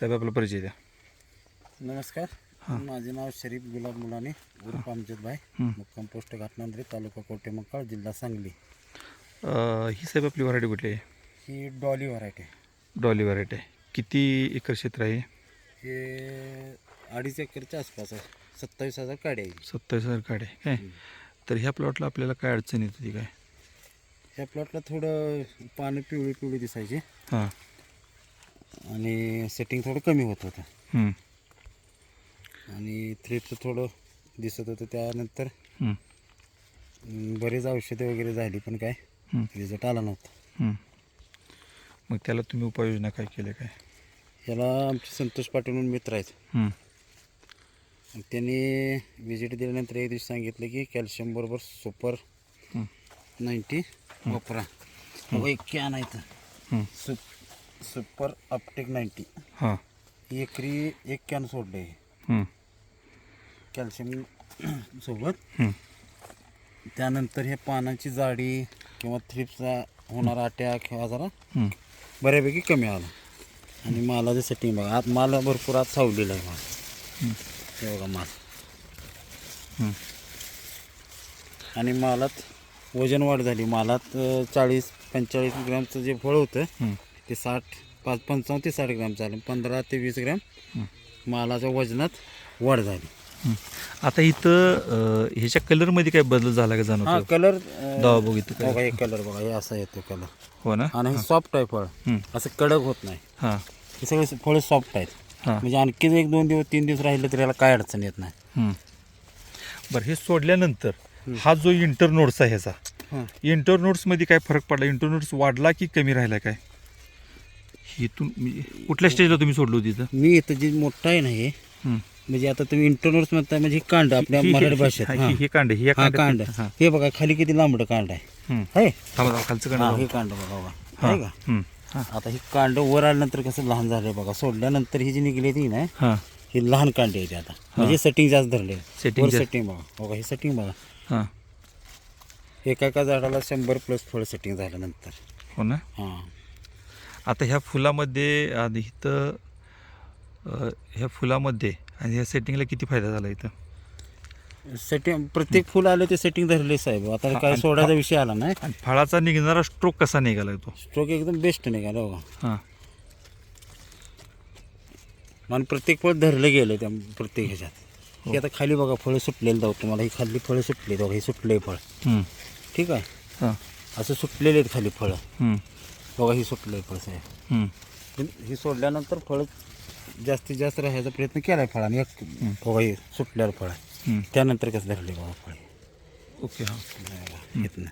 साहेब आपला परिचय द्या. नमस्कार. माझे नाव शरीफ गुलाब मुलानी उर्फ अमजदभाई, मुक्काम पोस्ट घाटनांद्री, तालुका कवठेमहांकाळ, जिल्हा सांगली. ही साहेब आपली व्हरायटी कुठली आहे? ही डॉली व्हरायटी आहे. डॉली व्हरायटी आहे. किती एकर क्षेत्र आहे? हे 2.5 एकरच्या आसपास आहे. 27,000 काड्या आहे. 27,000 काढे काय? तर ह्या प्लॉटला आपल्याला काय अडचण येत होती काय? ह्या प्लॉटला थोडं पानं पिवळी पिवळी दिसायची हां. आणि सेटिंग थोडं कमी होत होतं हं. आणि थ्रिप्स थोडं दिसत होतं. त्यानंतर हं. बरेच औषधं वगैरे झाली पण काय रिझल्ट आला नव्हता. मग त्याला तुम्ही उपाययोजना काय केल्या काय? ह्याला आमचे संतोष पाटील म्हणून मित्र आहेत. त्यांनी विजिट दिल्यानंतर एक दिवशी सांगितलं की कॅल्शियम बरोबर सुपर 90 वापरा. एक कॅन आहे तर सुपर अपटेक 90 हां. एकरी एक कॅन सोडले कॅल्शियम सोबत. त्यानंतर हे पानांची जाडी किंवा थ्रिप्सचा होणारा अटॅक हा जरा बऱ्यापैकी कमी आला. आणि मालाचं सेटिंग बघा, आत माल भरपूर आत सावलेला आहे. माल हे बघा माल. आणि मालात वजन वाढ झाली. मालात 40-45 ग्रॅमचं जे फळ होतं ते 55 ते 60 ग्रॅम झालं. 15 ते 20 ग्रॅम मालाच्या वजनात वाढ झाली. आता इथं ह्याच्या कलरमध्ये काय बदल झाला का जाणवतो? हा कलर दावा बघ इथं बघा, काय. हे कलर बघा, हे असा येतो कलर. हो ना. आणि हे सॉफ्ट आहे फळ, असं कडक होत नाही. हां. हे सगळे फळ सॉफ्ट आहेत. हां. म्हणजे आणखी 1-2 दिवस 3 दिवस राहिले तरी याला काय अडचण येत नाही. बरं, हे सोडल्यानंतर हा जो इंटरनोड्स आहे ह्याचा, इंटरनोड्समध्ये काय फरक पडला? इंटरनोड्स वाढला की कमी राहिला काय? इथून कुठल्या स्टेजला तुम्ही सोडलो होती इथं? मी इथं जे मोठं आहे ना हे, म्हणजे आता तुम्ही इंटरनोड्स म्हणताय म्हणजे हे कांड आपल्या मराठी भाषेत. हे कांड, हे हा कांड. कांड. हे बघा खाली किती लांबडं कांड आहे. है थांबा खालचं हा, कांड. हे कांड बघा बघा, आहे का? आता ही कांड वर आल्यानंतर कसं लहान झालंय बघा. सोडल्यानंतर ही जी निघली ती ना, हां. ही लहान कांडे येते आता. म्हणजे सेटिंग जास्त धरले. Setting जास्त. सेटिंग बघा बघा, ही सेटिंग बघा. हां. एका झाडाला 100+ फळ सेटिंग झाल्यानंतर. हो ना. हां. आता ह्या फुलामध्ये आधी इथं ह्या फुलामध्ये आणि ह्या सेटिंगला किती फायदा झाला इथं? सेटिंग प्रत्येक फुल आलं ते सेटिंग धरले साहेब. आता काय सोडायचा विषय आला नाही. आणि फळाचा निघणारा स्ट्रोक कसा निघाला तो? स्ट्रोक एकदम बेस्ट निघाला बघा. हां. आणि प्रत्येक फळ धरलं गेलं त्या प्रत्येक ह्याच्यात. हे आता खाली बघा फळं सुटलेलं जाऊ तुम्हाला. ही खाली फळं सुटले बघा, हे सुटले फळ. ठीक आहे. हां. असं सुटलेले आहेत खाली फळं बघा, ही सुटले फळ साहेब. पण ही सोडल्यानंतर फळ जास्तीत जास्त राहायचा प्रयत्न केला आहे फळाने. एक बघा हे सुटल्यावर फळ आहे. त्यानंतर कसं धरले बघा फळ. ओके. हां. इथनं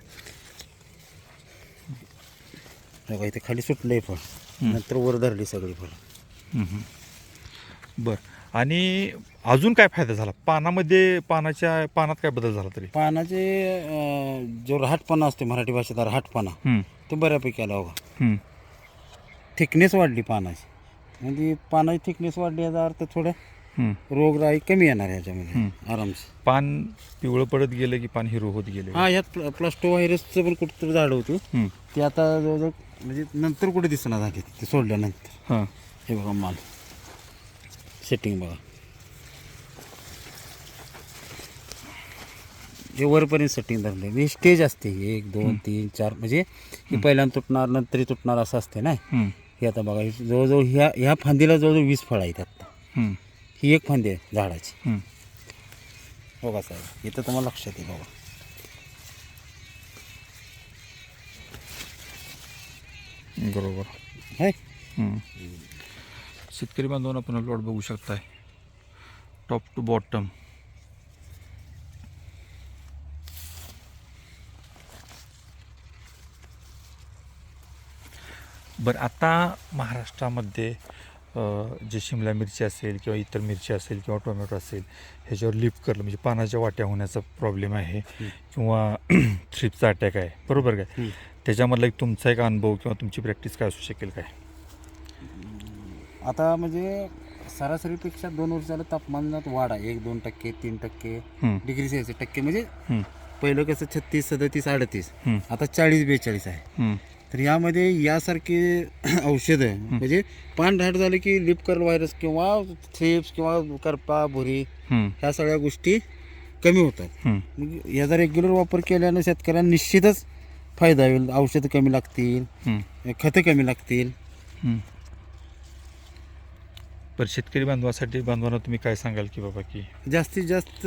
बघा, इथे खाली सुटले फळ, नंतर वर धरली सगळी फळ. बरं. आणि अजून काय फायदा झाला पानामध्ये? पानात काय बदल झाला तरी? पानाचे जो रहाटपणा असतो मराठी भाषेत, रहाटपणा तो बऱ्यापैकी आला बघा. थिकनेस वाढली पानाची. म्हणजे पानाची थिकनेस वाढली याचा अर्थ थोडं रोगराई कमी येणार ह्याच्यामध्ये आरामसे. पान पिवळं पडत गेलं की पान हिरवं होत गेलं? हा, यात प्लास्टो व्हायरसचं पण कुठंतरी झाड होतं ते आता जवळजवळ म्हणजे नंतर कुठे दिसणार झाली ते सोडल्यानंतर. हां. हे बघा माल सेटिंग बघा, हे वरपर्यंत सेटिंग धरले. म्हणजे स्टेज असते 1, 2, 3, 4 म्हणजे हे पहिल्यांदा तुटणार नंतरही तुटणार असं असते ना. हे आता बघा, जवळजवळ ह्या फांदीला जवळजवळ 20 फळं आहेत आत्ता. ही एक फांदी आहे झाडाची बघा साहेब. इथं तुम्हाला लक्षात येईल बघा. बरोबर आहे. शेतकरी बांधवांना आपण प्लॉट बघू शकताय टॉप टू बॉटम. बरं, आता महाराष्ट्रामध्ये जे शिमला मिरची असेल किंवा इतर मिरची असेल किंवा टोमॅटो असेल ह्याच्यावर लीफ करलं म्हणजे पानाच्या वाट्या होण्याचा प्रॉब्लेम आहे किंवा थ्रिप्सचा अटॅक आहे, बरोबर काय? त्याच्यामधला एक तुमचा एक अनुभव किंवा तुमची प्रॅक्टिस काय असू शकेल काय? आता म्हणजे सरासरीपेक्षा 2 वर्षाला तापमानात वाढ आहे. 1-2%, 3% डिग्री सेल्सिअस टक्के. म्हणजे पहिलं कसं 36, 37, 38, आता 40-42 आहे. तर यामध्ये यासारखी औषधं म्हणजे पान ढाट झालं की लिप कर्ल व्हायरस किंवा थ्रिप्स किंवा करपा भुरी ह्या सगळ्या गोष्टी कमी होतात. मग याचा रेग्युलर वापर केल्यानं शेतकऱ्यांना निश्चितच फायदा होईल. औषधं कमी लागतील, खतं कमी लागतील. पण शेतकरी बांधवांना तुम्ही काय सांगाल की बाबा की जास्तीत जास्त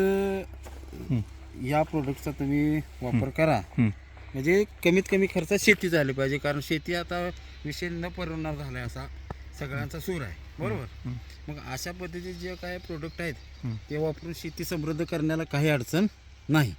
या प्रोडक्टचा तुम्ही वापर करा. म्हणजे कमीत कमी खर्चात शेती झाली पाहिजे, कारण शेती आता विषय न परवडणार झाला आहे असा सगळ्यांचा सूर आहे, बरोबर. मग अशा पद्धतीचे जे काय प्रोडक्ट आहेत ते वापरून शेती समृद्ध करण्याला काही अडचण नाही.